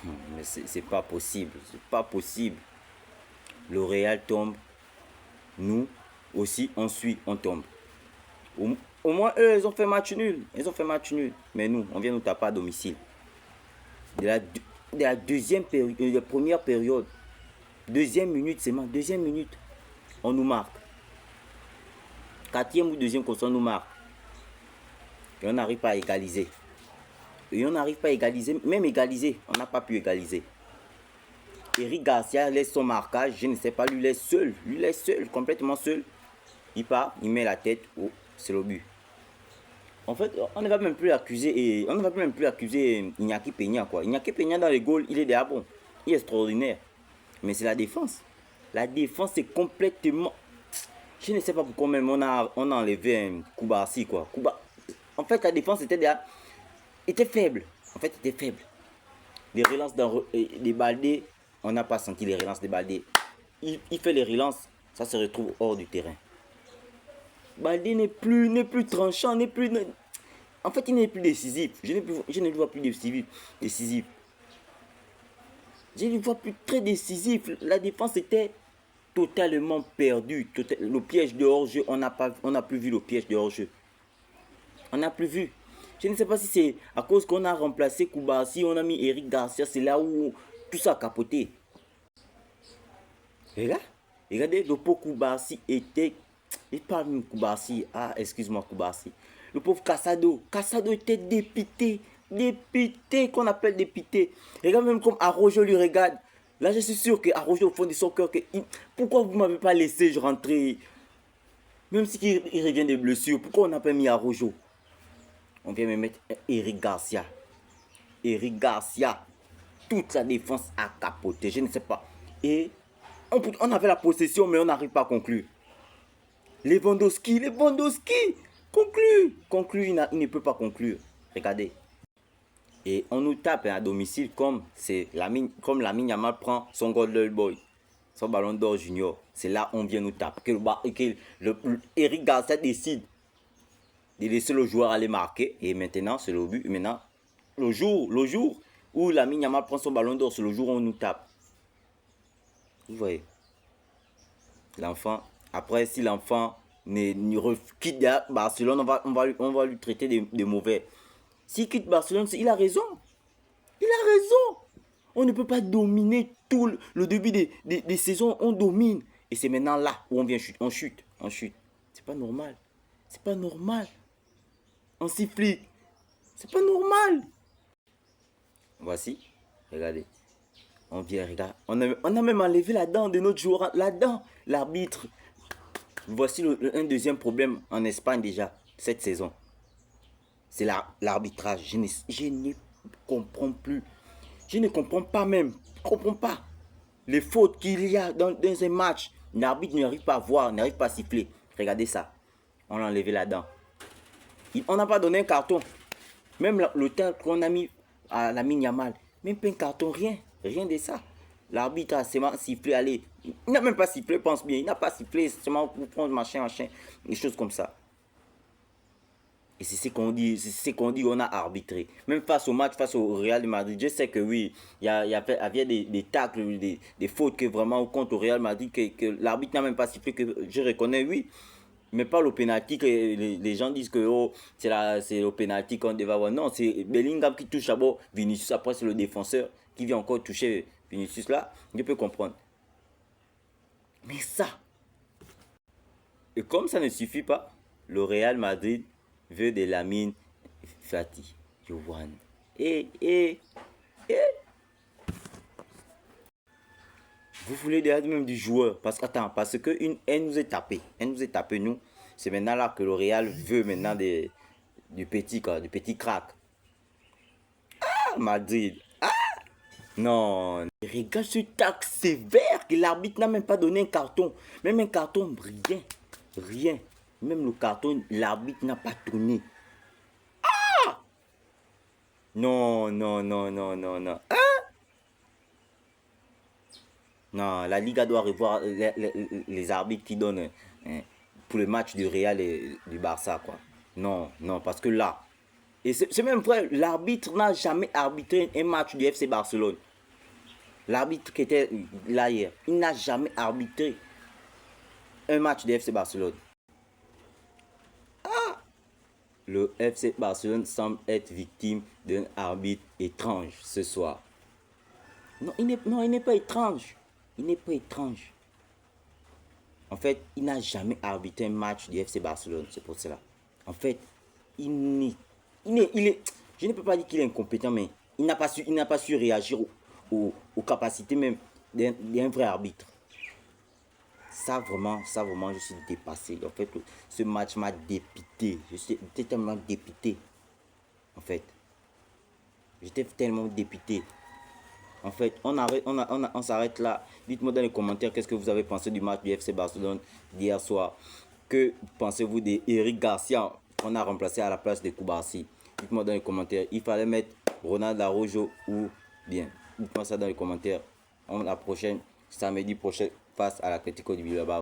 Mais c'est pas possible. C'est pas possible. Le Real tombe. Nous aussi, on suit, on tombe. Au, au moins, eux, ils ont fait match nul. Ils ont fait match nul. Mais nous, on vient nous taper à domicile. De la deuxième période, de la première période, deuxième minute seulement, deuxième minute, on nous marque. Quatrième ou deuxième constat, on nous marque. Et on n'arrive pas à égaliser. Et on n'arrive pas à égaliser, même égaliser, on n'a pas pu égaliser. Eric Garcia laisse son marquage, je ne sais pas, lui laisse seul, complètement seul. Il part, il met la tête, oh, c'est le but. En fait, on ne va même plus accuser, Iñaki Peña, quoi. Iñaki Peña dans les goals, il est déjà bon, il est extraordinaire. Mais c'est la défense. La défense est complètement... Je ne sais pas pourquoi même on a enlevé un Koubarsi, quoi. En fait, la défense était faible. En fait, était faible. Les relances des Baldé, on n'a pas senti les relances des Baldé. Il fait les relances, ça se retrouve hors du terrain. Baldé n'est plus tranchant, en fait, il n'est plus décisif. Je ne le vois plus décisif. Je ne le vois plus très décisif. La défense était totalement perdue. Le piège de hors-jeu, on n'a plus vu le piège de hors-jeu. On n'a plus vu. Je ne sais pas si c'est à cause qu'on a remplacé Koubarsi, on a mis Eric Garcia, c'est là où tout ça a capoté. Et là, regardez, le pauvre Koubarsi était... Et pas même Koubarsi, ah, excuse-moi Koubarsi. Le pauvre Casado était dépité, qu'on appelle dépité. Regarde même comme Arrojo lui regarde. Là, je suis sûr que Arrojo au fond de son cœur, pourquoi vous ne m'avez pas laissé rentrer? Même si il revient de blessure, pourquoi on n'a pas mis Arrojo? On vient me mettre Eric Garcia. Eric Garcia. Toute sa défense a capoté. Je ne sais pas. Et on avait la possession, mais on n'arrive pas à conclure. Lewandowski. Conclure. Il ne peut pas conclure. Regardez. Et on nous tape à domicile comme Lamine Yamal prend son Golden Boy. Son ballon d'or junior. C'est là on vient nous taper. Eric Garcia décide de laisser le joueur aller marquer. Et maintenant, c'est le but. Maintenant, le jour où Lamine Yamal prend son ballon d'or, c'est le jour où on nous tape. Vous voyez. L'enfant, après, si l'enfant quitte Barcelone, on va lui traiter de mauvais. S'il quitte Barcelone, il a raison. On ne peut pas dominer tout le début des saisons. On domine. Et c'est maintenant là où on chute. C'est pas normal. On siffle. C'est pas normal. Voici. Regardez. On vient, regarde. On a même enlevé la dent de notre joueur. La dent. L'arbitre. Voici un deuxième problème en Espagne déjà, cette saison. C'est l'arbitrage. Je ne comprends plus. Je ne comprends pas même. Je ne comprends pas. Les fautes qu'il y a dans un match. L'arbitre n'arrive pas à voir, n'arrive pas à siffler. Regardez ça. On a enlevé la dent. On n'a pas donné un carton. Même le temps qu'on a mis à Lamine Yamal. Même pas un carton, rien. Rien de ça. L'arbitre a seulement sifflé, allez. Il n'a même pas sifflé, pense bien. Il n'a pas sifflé, seulement pour prendre machin. Des choses comme ça. Et c'est ce qu'on dit, on a arbitré. Même face au match, face au Real de Madrid, je sais que oui, il y avait des tacles, des fautes que vraiment contre le Real Madrid, que l'arbitre n'a même pas sifflé, que je reconnais, oui. Mais pas le penalty que les gens disent que oh, c'est le penalty qu'on devait avoir. Non, c'est Bellingham qui touche d'abord Vinicius, après c'est le défenseur qui vient encore toucher Vinicius là. Je peux comprendre. Mais ça, et comme ça ne suffit pas, le Real Madrid veut de Lamine Fati, Yohan. Vous voulez déjà même du joueur. Parce que elle nous est tapée. Nous. C'est maintenant là que le Real veut maintenant du petit crack. Ah, Madrid. Ah, non. Regarde ce tac sévère que l'arbitre n'a même pas donné un carton. Même un carton, rien. Même le carton, l'arbitre n'a pas tourné. Ah! Non. Hein? Non, la Liga doit revoir les arbitres qui donnent pour le match du Real et du Barça, quoi. Non, parce que là, et c'est même vrai, l'arbitre n'a jamais arbitré un match du FC Barcelone. L'arbitre qui était là hier, il n'a jamais arbitré un match de FC Barcelone. Le FC Barcelone semble être victime d'un arbitre étrange ce soir. Non, il n'est pas étrange. Il n'est pas étrange. En fait, il n'a jamais arbitré un match du FC Barcelone. C'est pour cela. En fait, je ne peux pas dire qu'il est incompétent, mais il n'a pas su réagir aux capacités même d'un vrai arbitre. Ça vraiment, je suis dépassé. En fait, ce match m'a dépité. J'étais tellement dépité. En fait, j'étais tellement dépité. En fait, on s'arrête là. Dites-moi dans les commentaires qu'est-ce que vous avez pensé du match du FC Barcelone d'hier soir. Que pensez-vous d'Eric Garcia qu'on a remplacé à la place de Koubarsi? Dites-moi dans les commentaires. Il fallait mettre Ronald Araujo ou bien. Dites-moi ça dans les commentaires. On la prochaine, samedi prochain, face à l'Atlético de Bilbao.